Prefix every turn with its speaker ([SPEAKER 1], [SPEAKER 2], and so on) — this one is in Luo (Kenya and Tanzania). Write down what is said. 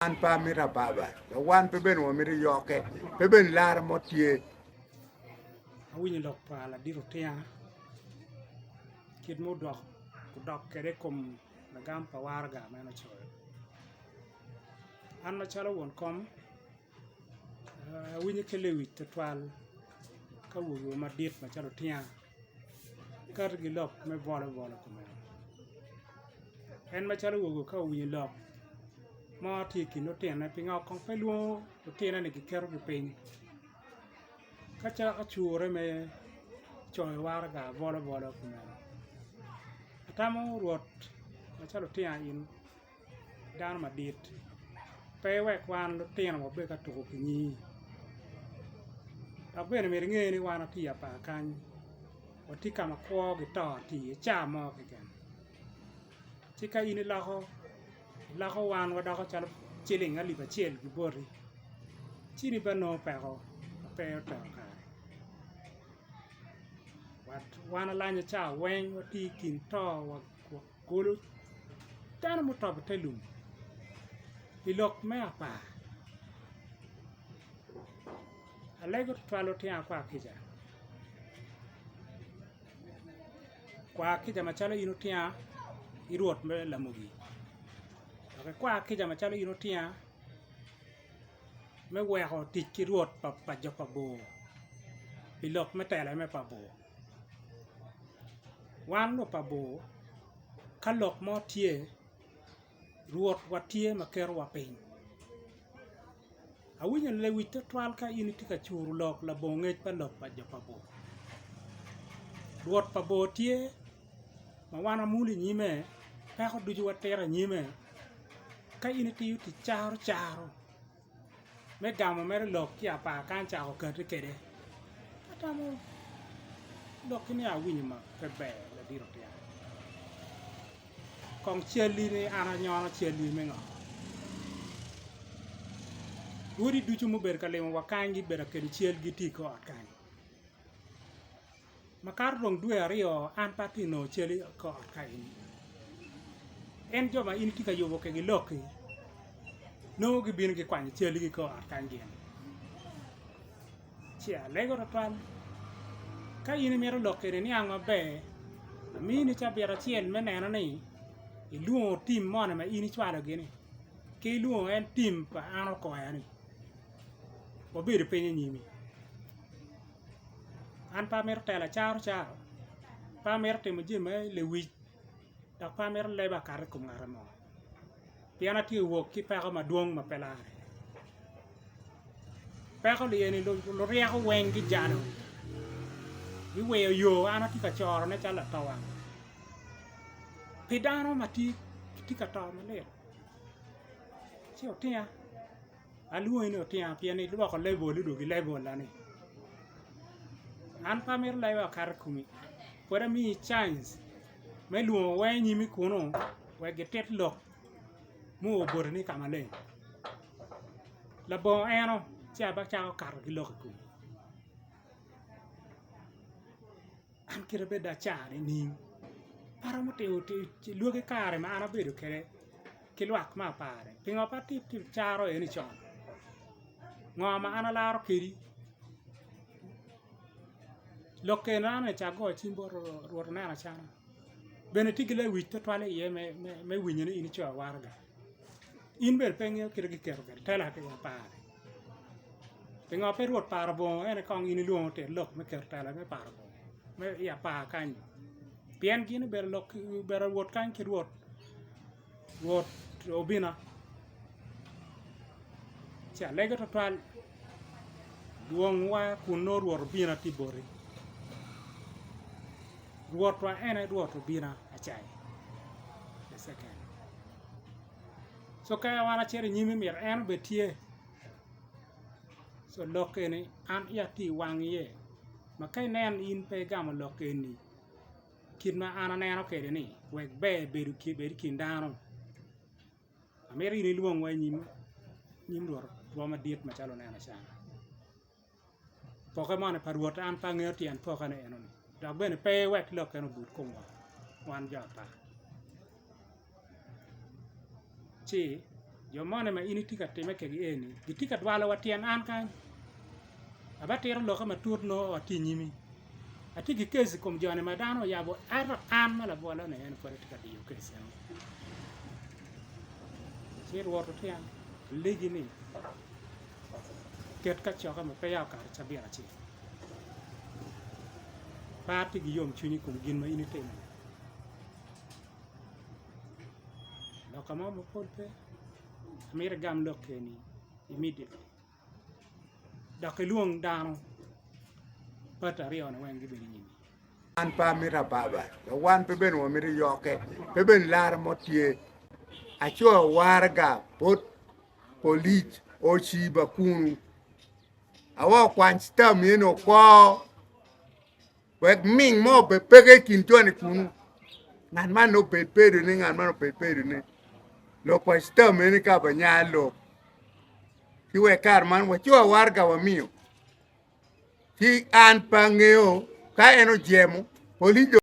[SPEAKER 1] an pa mira baba la wan pe ben wo mira yoke pe ben lar motie
[SPEAKER 2] awinyo lok pala diro tia kid mo dok kede kom nagam pawarga meno choyo an machalo won kom awinyo kelewi tetwal ka wuyo madit machalo tia kar gi lok me bola kumeno en machalo wuyo ka winyo lok mo tiki no tiene pinga kong pe luo to tiene ni gikero gi piny kacha achure me choy warga bola kumeno atamo ruot machalo tia in dan madit pe we kwan lo tiene mo be ka to kinyi abene mere ngeni wana tia pa kan wati kama kwo gi to ti cha mo kigen chika ini laho wan wada ko chalo chiling ali ba chiel gi bori chini bano pe to ka wat wana lanya cha wen wati kin to wa kulu tan mo to telum ilok me apa alego twalo tia kwa kija machalo ino tia iruot me lamugi kwa kija machalo ino tia me weho tiki ruot pa jopa bo ilok me tele me pa bo wan no pa bo kalok mo tie ruot watie makero wa piny awinyo lewi tetwal ka ini tika churu lok la bongej pa lok pa jopa bo ruot pa bo tie ma wana muli nyime kako duju watera nyime ka ini tiyu ti charo me gamo mere lok kia pa kan chako kati kede atamo lok ini awinyo ma pebe la diro tia kong chieli ni ana nyono chieli mengo uri duchu mo ber kalemo wakangi ber kedi chiel gi tiko atkanyi makar dong dwe ario an patino chieli ko atkanyi en joma in tika yobo ke gi loki no gi bin gi kwany chieli gi ko atkanyi chia lego ratwan ka in mero loki ni ango be amini cha bera chiel meneno ni iluo tim mone ma ini chwalo gini ke iluo en tim pa ano ko yani obiro penye nyimi an pa mer tela charo pa mer timo jime le wi da pa mer leba kar kum ngaramo piana ti wo ki pa ma duong ma pelare pa ko le ni lo ria ko wen gi jano wi we yo ana ti ka choro ne chala tawang pidano mati tika taw male chi otia aluo ni otia piani lo ko level do gi level la ni an pa mer lewa kar kumi pora mi chance me luo we ni mi kuno we getet lok mu obor ni kamale la bo eno cha ba cha kar gi lok ku an kira be da cha ni para mo te luo ke kare ma ana bedo kere ke luak ma pare pingo pa tip charo e ni chon ngoma ana laro kiri loke na ne chago chimbo ro na chana bene tigile wi to twale ye me winyo ni ini chwa warga in ber penyo kire gi kero ber tela ke pare pingo pe ruot para bo ene kong ini luo te lok me ker tela me para bo me ya pa kan pian gini ber lok ber ruot kan ki ruot obina cha lego to twal duong wa kuno ruot bina tibori ruot wa ene ruot bina achai the second so ka wana chere nyimi mir en betie so lokeni an ya ti wang ye makai nen in pe gam lokeni kin ma ana neno kede ni wek be bedu kin dano ameri ni luong wa nyim ruo ma diet ma chalo nena chana pokemon pa ruot an pa ngeo tian pokane eno ni da bene pe wek lokeno but kumwa wan jota chi jo mone ma ini tika time ke eni gitika dwalo watien an kan abatero loka matut no atinyimi atigi kesi kom jone madano yabo an mala bola ne en kore tika dio kesi an sir woto tian legi ni ket ka choka ma peya ka chabia chi pati gi yom chuni kom gin ma ini tem loka ma mo polpe amira gam lokeni immediately dake luong dano pata rio na wengi beri nyimi
[SPEAKER 1] an pa mira baba the one pe ben wo miri yoke pe ben lar motie acho warga pot police o chi bakunu awa kwan stam yeno ko wek ming mo pe pege kintoni kunu ngan man no pe ni ngan man no pe ni lo kwa stam ni ka banyalo kiwe kar man wa cho warga wa mio ti an pangeo ka eno jemo police